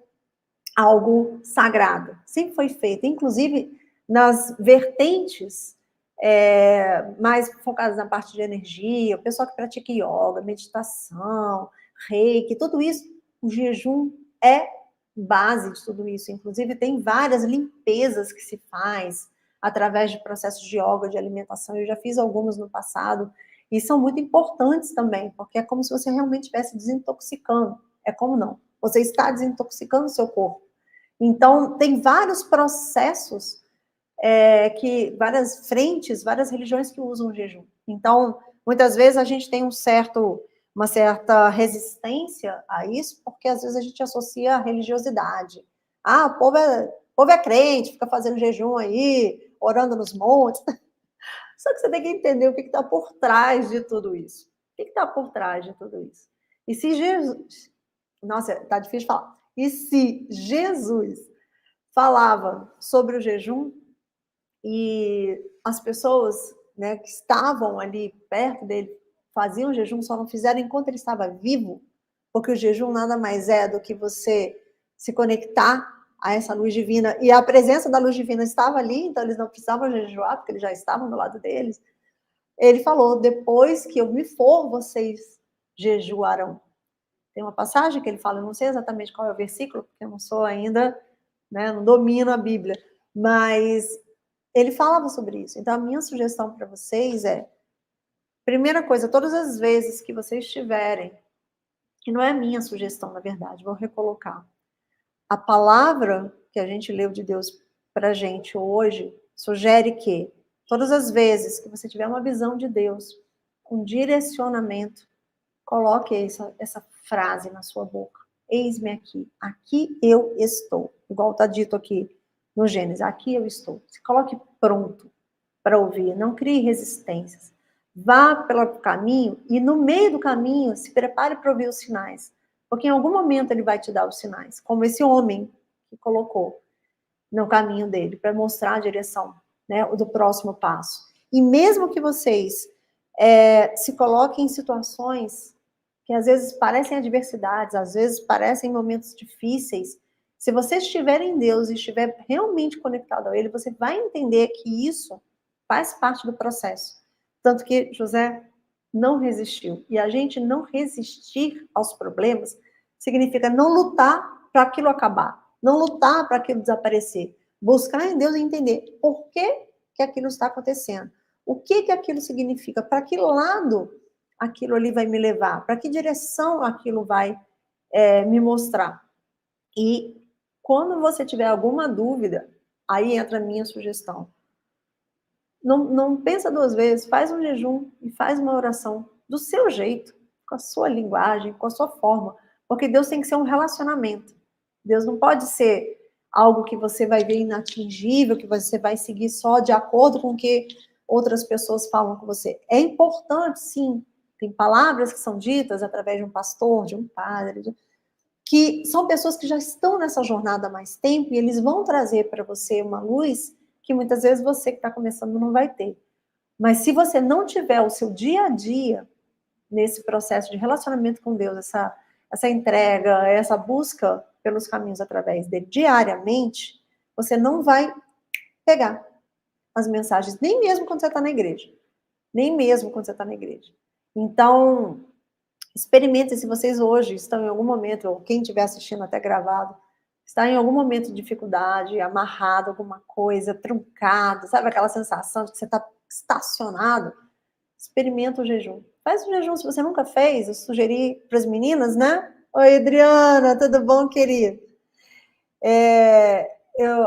algo sagrado, sempre foi feito. Inclusive, nas vertentes mais focadas na parte de energia, o pessoal que pratica yoga, meditação, reiki, tudo isso, o jejum é base de tudo isso. Inclusive, tem várias limpezas que se faz através de processos de yoga, de alimentação. Eu já fiz algumas no passado e são muito importantes também, porque é como se você realmente estivesse desintoxicando. É como não? Você está desintoxicando o seu corpo. Então, tem vários processos várias frentes, várias religiões que usam o jejum. Então, muitas vezes a gente tem uma certa resistência a isso, porque às vezes a gente associa a religiosidade. Ah, o povo é crente, fica fazendo jejum aí, orando nos montes. Só que você tem que entender o que está por trás de tudo isso. O que está por trás de tudo isso? E se Jesus... Nossa, tá difícil de falar. E se Jesus falava sobre o jejum, e as pessoas, né, que estavam ali perto dele faziam jejum, só não fizeram enquanto ele estava vivo, porque o jejum nada mais é do que você se conectar a essa luz divina, e a presença da luz divina estava ali, então eles não precisavam jejuar, porque eles já estavam do lado deles. Ele falou: depois que eu me for, vocês jejuarão. Tem uma passagem que ele fala, eu não sei exatamente qual é o versículo, porque eu não sou ainda, né, não domino a Bíblia, mas ele falava sobre isso. Então, a minha sugestão para vocês é, primeira coisa, todas as vezes que vocês tiverem, que não é minha sugestão, na verdade, vou recolocar, a palavra que a gente leu de Deus para a gente hoje sugere que Todas as vezes que você tiver uma visão de Deus, um direcionamento, coloque essa frase na sua boca. Eis-me aqui. Aqui eu estou. Igual está dito aqui no Gênesis. Aqui eu estou. Se coloque pronto para ouvir. Não crie resistências. Vá pelo caminho e no meio do caminho se prepare para ouvir os sinais. Porque em algum momento ele vai te dar os sinais. Como esse homem que colocou no caminho dele para mostrar a direção, né, do próximo passo. E mesmo que vocês se coloquem em situações que às vezes parecem adversidades, às vezes parecem momentos difíceis, se você estiver em Deus e estiver realmente conectado a Ele, você vai entender que isso faz parte do processo. Tanto que José não resistiu. E a gente não resistir aos problemas significa não lutar para aquilo acabar, não lutar para aquilo desaparecer. Buscar em Deus e entender por que aquilo está acontecendo. O que aquilo significa? Para que lado aquilo ali vai me levar? Para que direção aquilo vai me mostrar? E quando você tiver alguma dúvida, aí entra a minha sugestão. Não pensa duas vezes, faz um jejum e faz uma oração do seu jeito, com a sua linguagem, com a sua forma. Porque Deus tem que ser um relacionamento. Deus não pode ser algo que você vai ver inatingível, que você vai seguir só de acordo com o que outras pessoas falam com você. É importante, sim. Tem palavras que são ditas através de um pastor, de um padre, que são pessoas que já estão nessa jornada há mais tempo e eles vão trazer para você uma luz que muitas vezes você que está começando não vai ter. Mas se você não tiver o seu dia a dia nesse processo de relacionamento com Deus, essa entrega, essa busca pelos caminhos através dele diariamente, você não vai pegar as mensagens, nem mesmo quando você está na igreja. Nem mesmo quando você está na igreja. Então, experimentem se vocês hoje estão em algum momento, ou quem estiver assistindo até gravado, está em algum momento de dificuldade, amarrado, alguma coisa, truncado, sabe aquela sensação de que você está estacionado? Experimenta o jejum. Faz o jejum se você nunca fez, eu sugeri para as meninas, né? Oi, Adriana, tudo bom, querida?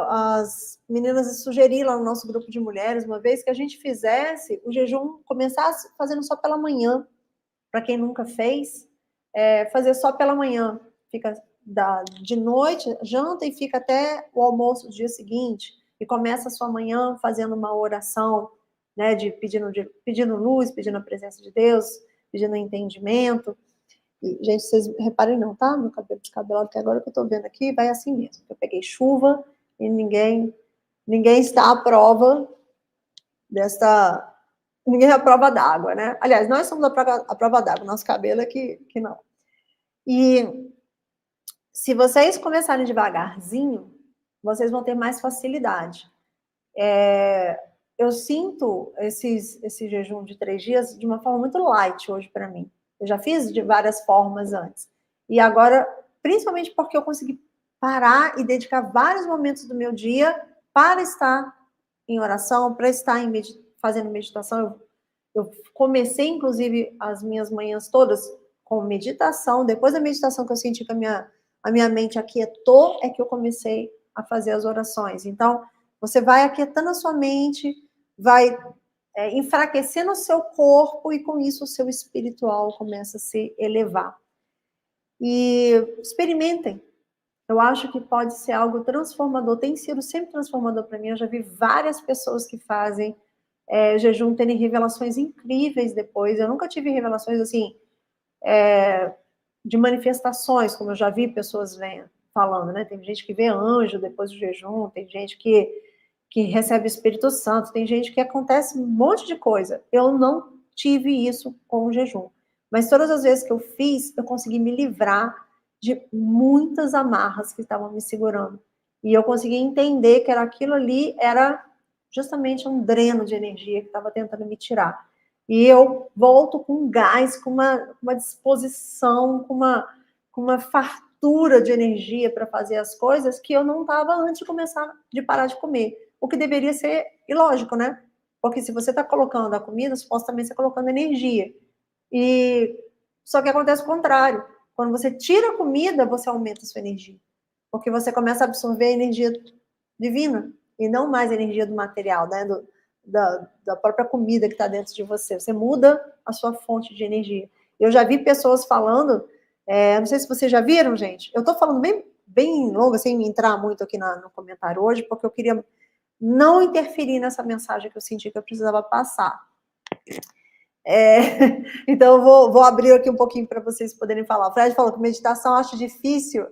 As meninas sugeri lá no nosso grupo de mulheres, uma vez que a gente fizesse o jejum, começasse fazendo só pela manhã, para quem nunca fez, fazer só pela manhã, fica de noite, janta e fica até o almoço do dia seguinte, e começa a sua manhã fazendo uma oração, né, pedindo luz, pedindo a presença de Deus, pedindo entendimento. E, gente, vocês reparem não, tá? Meu cabelo descabelado, que agora que eu tô vendo aqui, vai assim mesmo. Eu peguei chuva e ninguém está à prova desta... Ninguém é a prova d'água, né? Aliás, nós somos a prova d'água, nosso cabelo é que não. E se vocês começarem devagarzinho, vocês vão ter mais facilidade. Eu sinto esse jejum de 3 dias de uma forma muito light hoje para mim. Eu já fiz de várias formas antes. E agora, principalmente porque eu consegui parar e dedicar vários momentos do meu dia para estar em oração, para estar fazendo meditação. Eu comecei, inclusive, as minhas manhãs todas com meditação. Depois da meditação que eu senti que a minha mente aquietou, é que eu comecei a fazer as orações. Então, você vai aquietando a sua mente, vai enfraquecendo o seu corpo e, com isso, o seu espiritual começa a se elevar. E experimentem. Eu acho que pode ser algo transformador. Tem sido sempre transformador para mim. Eu já vi várias pessoas que fazem jejum terem revelações incríveis depois. Eu nunca tive revelações assim de manifestações, como eu já vi pessoas falando, né? Tem gente que vê anjo depois do jejum, tem gente que recebe o Espírito Santo, tem gente que acontece um monte de coisa. Eu não tive isso com o jejum. Mas todas as vezes que eu fiz, eu consegui me livrar de muitas amarras que estavam me segurando. E eu consegui entender que aquilo ali era justamente um dreno de energia que estava tentando me tirar. E eu volto com gás, com uma disposição, com uma fartura de energia para fazer as coisas que eu não estava antes de parar de comer. O que deveria ser ilógico, né? Porque se você está colocando a comida, supostamente você está colocando energia. Só que acontece o contrário. Quando você tira a comida, você aumenta a sua energia. Porque você começa a absorver a energia divina e não mais a energia do material, né? da própria comida que está dentro de você. Você muda a sua fonte de energia. Eu já vi pessoas falando, não sei se vocês já viram, gente, eu estou falando bem longo, sem entrar muito aqui no comentário hoje, porque eu queria não interferir nessa mensagem que eu senti que eu precisava passar. Então, eu vou abrir aqui um pouquinho para vocês poderem falar. O Fred falou que meditação eu acho difícil.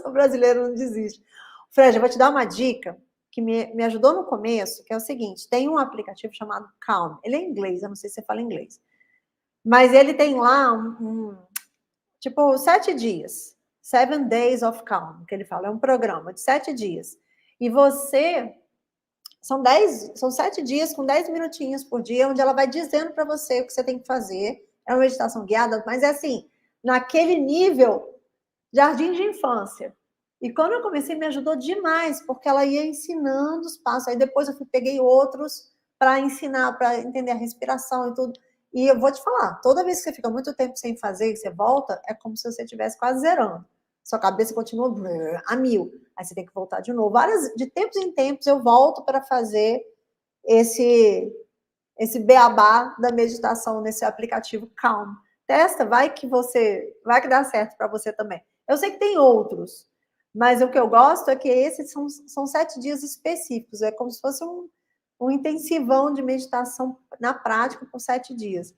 O brasileiro não desiste. Fred, eu vou te dar uma dica que me ajudou no começo, que é o seguinte, tem um aplicativo chamado Calm. Ele é em inglês, eu não sei se você fala inglês. Mas ele tem lá tipo, 7 dias. 7 Days of Calm, que ele fala. É um programa de 7 dias. E você... São 7 dias com 10 minutinhos por dia, onde ela vai dizendo para você o que você tem que fazer. É uma meditação guiada, mas é assim, naquele nível jardim de infância. E quando eu comecei, me ajudou demais, porque ela ia ensinando os passos. Aí depois eu peguei outros para ensinar, para entender a respiração e tudo. E eu vou te falar, toda vez que você fica muito tempo sem fazer e você volta, é como se você estivesse quase zerando. Sua cabeça continua a 1000. Aí você tem que voltar de novo. De tempos em tempos eu volto para fazer esse beabá da meditação nesse aplicativo Calm. Testa, vai que dá certo para você também. Eu sei que tem outros, mas o que eu gosto é que esses são 7 dias específicos. É como se fosse um intensivão de meditação na prática por 7 dias.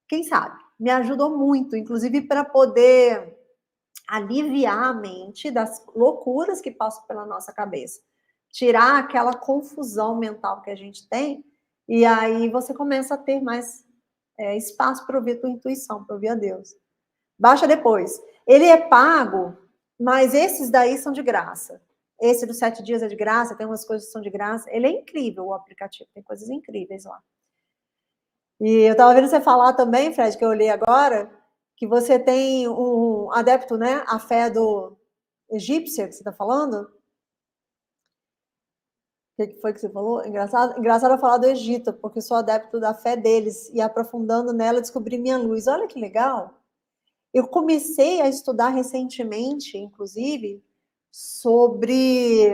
Quem sabe? Me ajudou muito, inclusive para poder aliviar a mente das loucuras que passam pela nossa cabeça. Tirar aquela confusão mental que a gente tem, e aí você começa a ter mais espaço para ouvir a tua intuição, para ouvir a Deus. Baixa depois. Ele é pago, mas esses daí são de graça. Esse dos 7 dias é de graça, tem umas coisas que são de graça. Ele é incrível, o aplicativo, tem coisas incríveis lá. E eu estava vendo você falar também, Fred, que eu olhei agora, que você tem um adepto, né, à fé do egípcia, que você está falando? O que foi que você falou? Engraçado falar do Egito, porque sou adepto da fé deles, e aprofundando nela, descobri minha luz. Olha que legal! Eu comecei a estudar recentemente, inclusive, sobre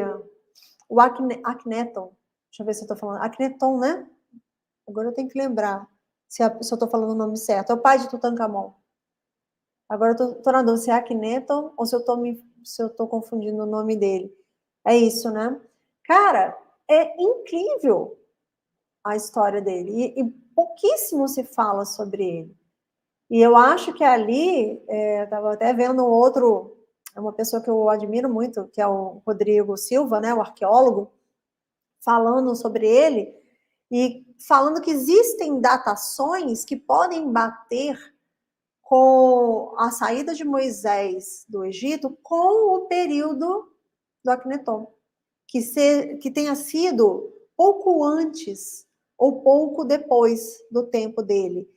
o Akhenaton. Deixa eu ver se eu estou falando. Akhenaton, né? Agora eu tenho que lembrar se eu estou falando o nome certo. É o pai de Tutankhamon. Agora eu estou na dúvida se é Akhenaton ou se eu estou confundindo o nome dele. É isso, né? Cara, é incrível a história dele. E pouquíssimo se fala sobre ele. E eu acho que ali, estava até vendo uma pessoa que eu admiro muito, que é o Rodrigo Silva, né, o arqueólogo, falando sobre ele, e falando que existem datações que podem bater com a saída de Moisés do Egito com o período do Akhenaton, que tenha sido pouco antes ou pouco depois do tempo dele.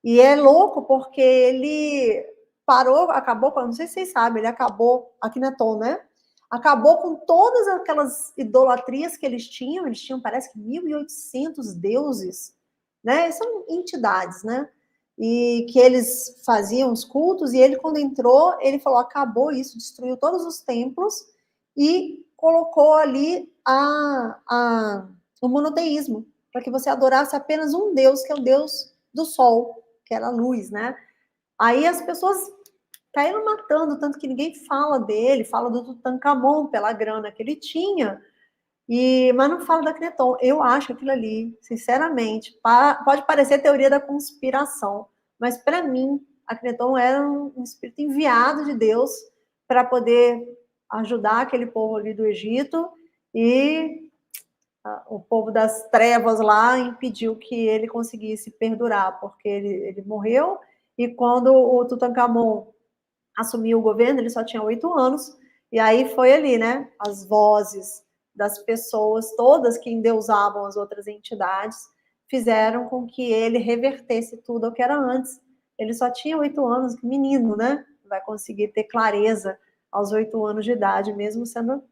E é louco porque ele acabou, não sei se vocês sabem, ele acabou, Akhenaton, né? Acabou com todas aquelas idolatrias que eles tinham parece que 1.800 deuses, né? São entidades, né? E que eles faziam os cultos, e ele, quando entrou, ele falou, acabou isso, destruiu todos os templos e colocou ali o monoteísmo, para que você adorasse apenas um Deus, que é o Deus do Sol, que era a luz, né? Aí as pessoas caíram matando, tanto que ninguém fala dele, fala do Tutankhamon pela grana que ele tinha, mas não fala da Akhenaton. Eu acho aquilo ali, sinceramente, pode parecer teoria da conspiração, mas para mim, Akhenaton era um espírito enviado de Deus para poder ajudar aquele povo ali do Egito, e o povo das trevas lá impediu que ele conseguisse perdurar, porque ele morreu, e quando o Tutankhamon assumiu o governo, ele só tinha 8 anos, e aí foi ali, né, as vozes das pessoas todas que endeusavam as outras entidades, fizeram com que ele revertesse tudo ao que era antes. Ele só tinha 8 anos, que menino, né? Vai conseguir ter clareza aos 8 anos de idade, mesmo sendo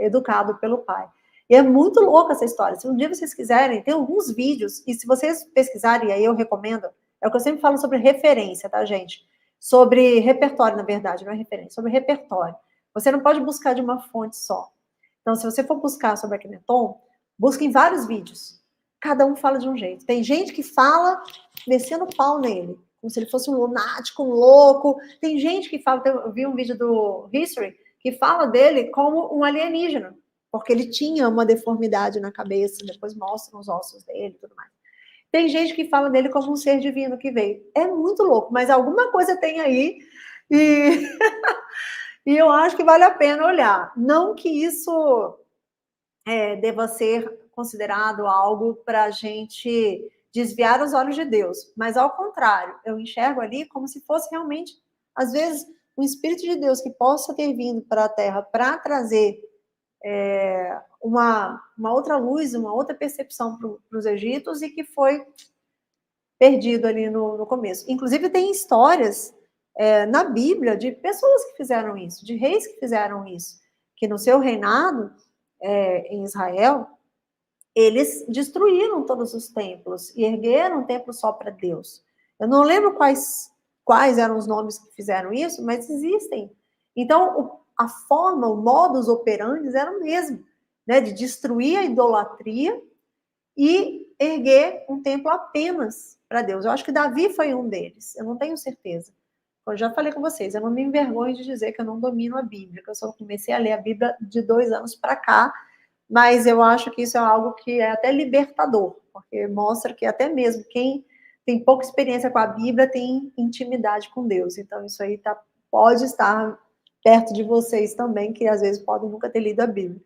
educado pelo pai. E é muito louca essa história. Se um dia vocês quiserem, tem alguns vídeos, e se vocês pesquisarem, aí eu recomendo, é o que eu sempre falo sobre referência, tá, gente? Sobre repertório, na verdade, não é referência, sobre repertório. Você não pode buscar de uma fonte só. Então, se você for buscar sobre Akhenaton, Busquem vários vídeos. Cada um fala de um jeito. Tem gente que fala descendo pau nele, como se ele fosse um lunático, um louco. Tem gente que fala, eu vi um vídeo do History, que fala dele como um alienígena, porque ele tinha uma deformidade na cabeça, depois mostram os ossos dele e tudo mais. Tem gente que fala dele como um ser divino que veio. É muito louco, mas alguma coisa tem aí e, e eu acho que vale a pena olhar. Não que isso deva ser considerado algo para a gente desviar os olhos de Deus, mas ao contrário, eu enxergo ali como se fosse realmente, às vezes, um Espírito de Deus que possa ter vindo para a Terra para trazer uma outra luz, uma outra percepção para os egípcios e que foi perdido ali no começo. Inclusive, tem histórias na Bíblia de pessoas que fizeram isso, de reis que fizeram isso, que no seu reinado em Israel, eles destruíram todos os templos e ergueram um templo só para Deus. Eu não lembro quais eram os nomes que fizeram isso, mas existem. Então, a forma, o modus operandi era o mesmo, né, de destruir a idolatria e erguer um templo apenas para Deus. Eu acho que Davi foi um deles, eu não tenho certeza. Eu já falei com vocês, eu não me envergonho de dizer que eu não domino a Bíblia, que eu só comecei a ler a Bíblia de 2 anos para cá, mas eu acho que isso é algo que é até libertador, porque mostra que até mesmo quem tem pouca experiência com a Bíblia tem intimidade com Deus. Então, isso aí pode estar perto de vocês também, que às vezes podem nunca ter lido a Bíblia.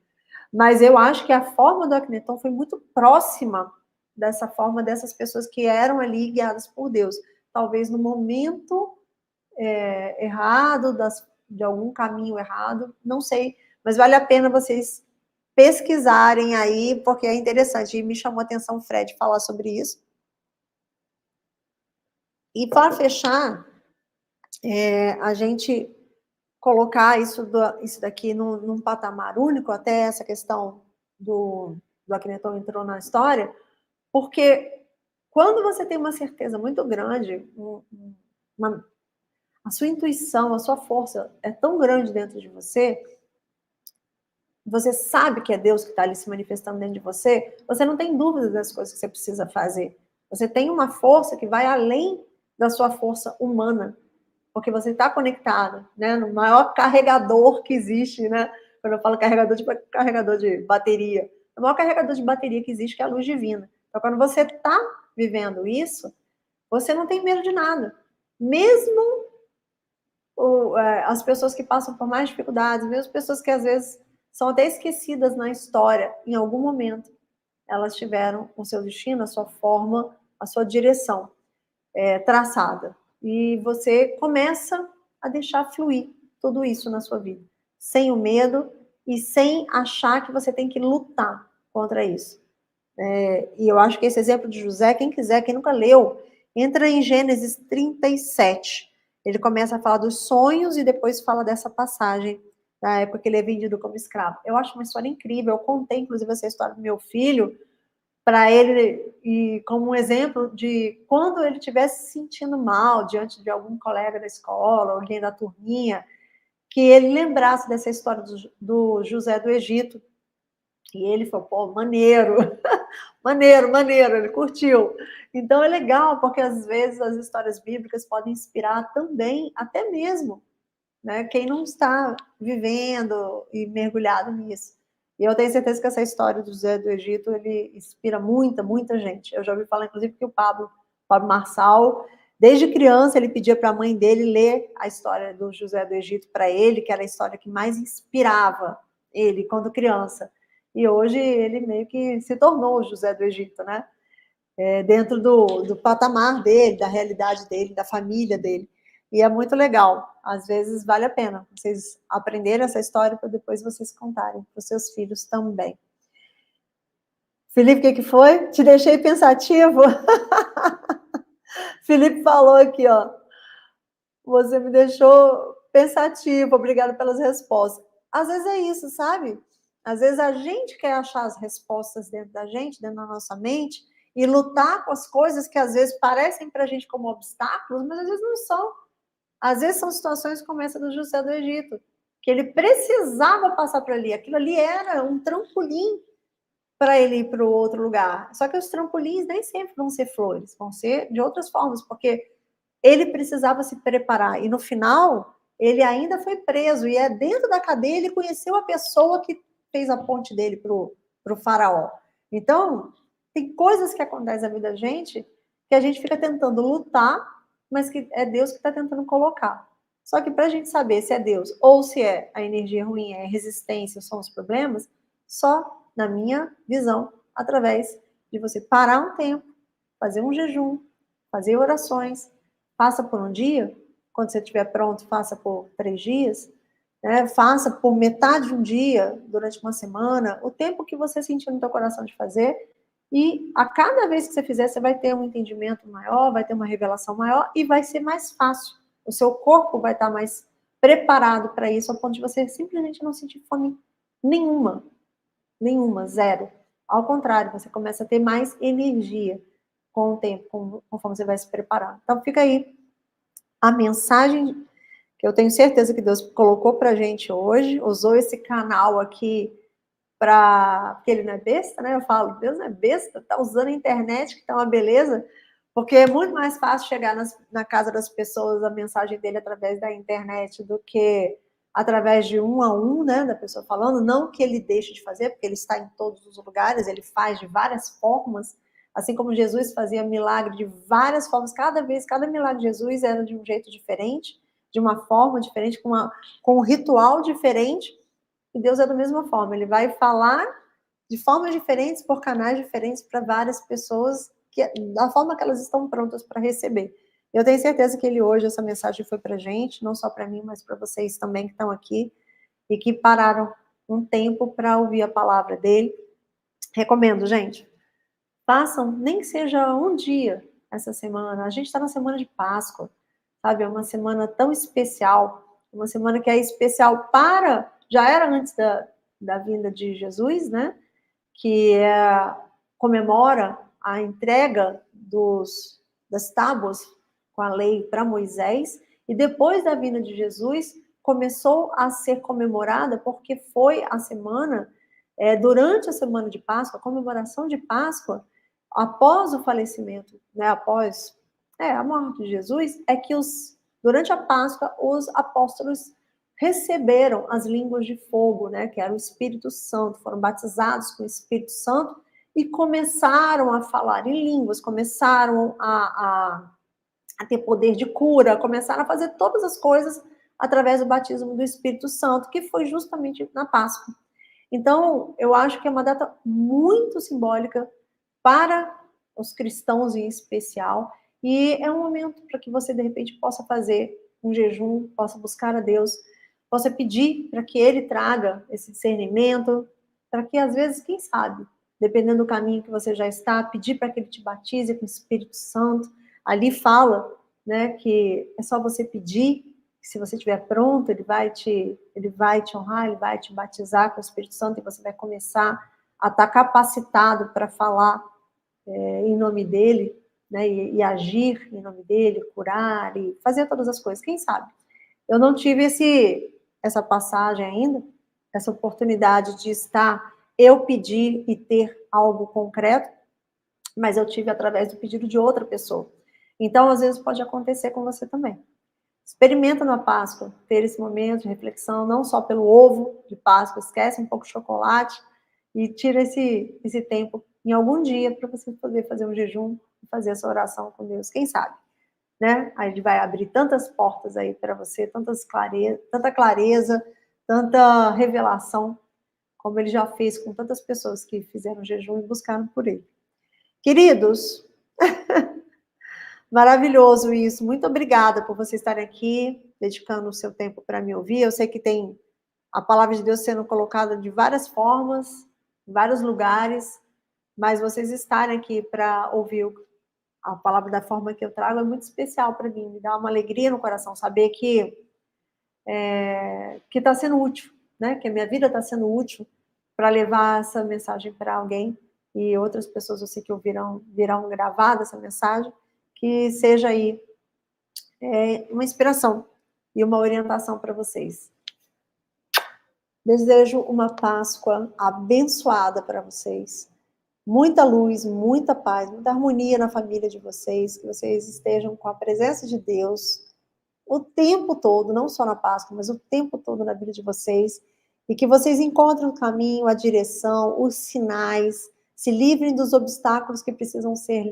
Mas eu acho que a forma do Akhenaton foi muito próxima dessa forma dessas pessoas que eram ali guiadas por Deus. Talvez no momento errado, de algum caminho errado, não sei. Mas vale a pena vocês pesquisarem aí, porque é interessante. E me chamou a atenção o Fred falar sobre isso. E para fechar, a gente colocar isso daqui num patamar único, até essa questão do Akhenaton entrou na história, porque quando você tem uma certeza muito grande, a sua intuição, a sua força é tão grande dentro de você, você sabe que é Deus que está ali se manifestando dentro de você, você não tem dúvidas das coisas que você precisa fazer. Você tem uma força que vai além da sua força humana, porque você está conectado, né, no maior carregador que existe, né? Quando eu falo carregador, tipo carregador de bateria. O maior carregador de bateria que existe, que é a luz divina. Então, quando você está vivendo isso, você não tem medo de nada. Mesmo as pessoas que passam por mais dificuldades, mesmo pessoas que às vezes são até esquecidas na história, em algum momento, elas tiveram o seu destino, a sua forma, a sua direção traçada. E você começa a deixar fluir tudo isso na sua vida, sem o medo e sem achar que você tem que lutar contra isso. E eu acho que esse exemplo de José, quem quiser, quem nunca leu, entra em Gênesis 37. Ele começa a falar dos sonhos e depois fala dessa passagem da época que ele é vendido como escravo. Eu acho uma história incrível. Eu contei, inclusive, essa história do meu filho para ele, e como um exemplo de quando ele estivesse se sentindo mal diante de algum colega da escola, alguém da turminha, que ele lembrasse dessa história do José do Egito. E ele falou, pô, maneiro, maneiro, ele curtiu. Então é legal, porque às vezes as histórias bíblicas podem inspirar também, até mesmo, né, quem não está vivendo e mergulhado nisso. E eu tenho certeza que essa história do José do Egito, ele inspira muita gente. Eu já ouvi falar, inclusive, que o Pablo Marçal, desde criança, ele pedia para a mãe dele ler a história do José do Egito para ele, que era a história que mais inspirava ele quando criança. E hoje ele meio que se tornou o José do Egito, né? Dentro do patamar dele, da realidade dele, da família dele. E é muito legal. Às vezes vale a pena vocês aprenderem essa história para depois vocês contarem para os seus filhos também. Felipe, o que foi? Te deixei pensativo? Felipe falou aqui, ó. Você me deixou pensativo, obrigada pelas respostas. Às vezes é isso, sabe? Às vezes a gente quer achar as respostas dentro da gente, dentro da nossa mente, e lutar com as coisas que às vezes parecem para a gente como obstáculos, mas às vezes não são. Às vezes são situações como essa do José do Egito, que ele precisava passar por ali. Aquilo ali era um trampolim para ele ir para o outro lugar. Só que os trampolins nem sempre vão ser flores, vão ser de outras formas, porque ele precisava se preparar. E no final, ele ainda foi preso. E é dentro da cadeia ele conheceu a pessoa que fez a ponte dele para o faraó. Então, tem coisas que acontecem na vida da gente que a gente fica tentando lutar, mas que é Deus que está tentando colocar. Só que para a gente saber se é Deus ou se é a energia ruim, é a resistência, são os problemas, só na minha visão, através de você parar um tempo, fazer um jejum, fazer orações, faça por um dia, quando você estiver pronto, faça por 3 dias, né? Faça por metade de um dia, durante uma semana, o tempo que você sentir no seu coração de fazer, e a cada vez que você fizer, você vai ter um entendimento maior, vai ter uma revelação maior, e vai ser mais fácil. O seu corpo vai estar mais preparado para isso, ao ponto de você simplesmente não sentir fome nenhuma, zero. Ao contrário, você começa a ter mais energia com o tempo, conforme você vai se preparar. Então fica aí a mensagem que eu tenho certeza que Deus colocou pra gente hoje, usou esse canal aqui porque ele não é besta, né? Eu falo, Deus não é besta, tá usando a internet, que tá uma beleza, porque é muito mais fácil chegar na casa das pessoas a mensagem dele através da internet do que através de um a um, né, da pessoa falando. Não que ele deixe de fazer, porque ele está em todos os lugares, ele faz de várias formas, assim como Jesus fazia milagre de várias formas, cada milagre de Jesus era de um jeito diferente, de uma forma diferente, com um ritual diferente, e Deus é da mesma forma, ele vai falar de formas diferentes, por canais diferentes, para várias pessoas, da forma que elas estão prontas para receber. Eu tenho certeza que hoje, essa mensagem foi para a gente, não só para mim, mas para vocês também que estão aqui, e que pararam um tempo para ouvir a palavra dele. Recomendo, gente, façam, nem que seja um dia essa semana. A gente está na semana de Páscoa, sabe? É uma semana tão especial, uma semana que é especial já era antes da vinda de Jesus, né? Que comemora a entrega das tábuas com a lei para Moisés, e depois da vinda de Jesus, começou a ser comemorada, porque foi a semana, durante a semana de Páscoa, a comemoração de Páscoa, após o falecimento, né, após a morte de Jesus, é que durante a Páscoa, os apóstolos receberam as línguas de fogo, né, que era o Espírito Santo, foram batizados com o Espírito Santo e começaram a falar em línguas, começaram a ter poder de cura, começaram a fazer todas as coisas através do batismo do Espírito Santo, que foi justamente na Páscoa. Então, eu acho que é uma data muito simbólica para os cristãos em especial, e é um momento para que você, de repente, possa fazer um jejum, possa buscar a Deus, possa pedir para que Ele traga esse discernimento, para que, às vezes, quem sabe, dependendo do caminho que você já está, pedir para que Ele te batize com o Espírito Santo. Ali fala, né, que é só você pedir, que se você estiver pronto, ele vai te honrar, ele vai te batizar com o Espírito Santo, e você vai começar a estar capacitado para falar em nome dele, né, e agir em nome dele, curar e fazer todas as coisas. Quem sabe? Eu não tive essa passagem ainda, essa oportunidade de eu pedir e ter algo concreto, mas eu tive através do pedido de outra pessoa. Então, às vezes, pode acontecer com você também. Experimenta na Páscoa ter esse momento de reflexão, não só pelo ovo de Páscoa, esquece um pouco de chocolate e tira esse tempo em algum dia para você poder fazer um jejum e fazer essa oração com Deus. Quem sabe? Né? A gente vai abrir tantas portas aí para você, tanta clareza, tanta revelação, como ele já fez com tantas pessoas que fizeram jejum e buscaram por ele. Queridos, maravilhoso isso. Muito obrigada por vocês estarem aqui, dedicando o seu tempo para me ouvir. Eu sei que tem a palavra de Deus sendo colocada de várias formas, em vários lugares, mas vocês estarem aqui para ouvir a palavra da forma que eu trago é muito especial para mim. Me dá uma alegria no coração saber que está sendo útil, né? Que a minha vida está sendo útil para levar essa mensagem para alguém, e outras pessoas eu sei que virão gravada essa mensagem, que seja aí uma inspiração e uma orientação para vocês. Desejo uma Páscoa abençoada para vocês. muita luz, muita paz, muita harmonia na família de vocês, que vocês estejam com a presença de Deus o tempo todo, não só na Páscoa, mas o tempo todo na vida de vocês, e que vocês encontrem o caminho, a direção, os sinais, se livrem dos obstáculos que precisam ser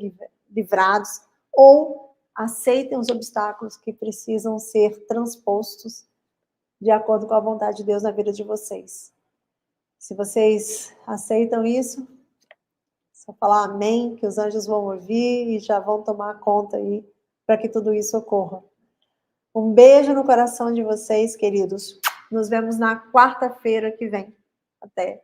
livrados, ou aceitem os obstáculos que precisam ser transpostos de acordo com a vontade de Deus na vida de vocês. Se vocês aceitam isso, só falar amém, que os anjos vão ouvir e já vão tomar conta aí para que tudo isso ocorra. Um beijo no coração de vocês, queridos. Nos vemos na quarta-feira que vem. Até.